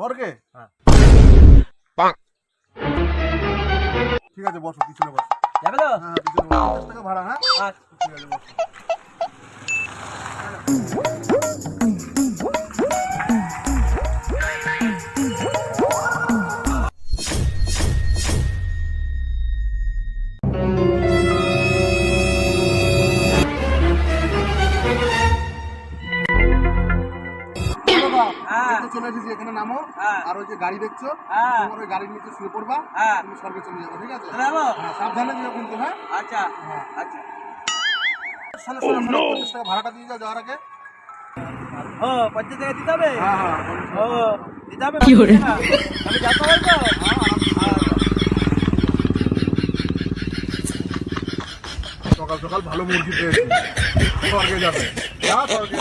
স্বর্গে? হ্যাঁ। ঠিক আছে, বসো, পিছনে বসো। যাবে তো? হ্যাঁ, পিছনে বসো। 50 টাকা ভাড়া, হ্যাঁ? আচ্ছা। ঠিক আছে, বসো। দাদা, হ্যাঁ। এই তো চলে এসেছি, এখানে নামো। হ্যাঁ। আর ওই যে গাড়ি দেখছো, হ্যাঁ। তোমার ওই গাড়ির নিচে শুয়ে পড়বা। হ্যাঁ। তুমি স্বর্গে চলে যাবে, ঠিক আছে? যাবো? হ্যাঁ, সাবধানে যেও কিন্তু, হ্যাঁ? আচ্ছা হ্যাঁ। আচ্ছা। শোনো, শোনো, শোনো, 50 টাকা ভাড়াটা দিয়ে যাও যাওয়ার আগে। ও 50 টাকা দিতে হবে? হ্যাঁ, হ্যাঁ, ও দিতে হবে 50 টাকা? আমি যেতে পারবো তো? সকাল সকাল ভালো মুরগি পেয়েছি, স্বর্গে যাবে। যা, স্বর্গে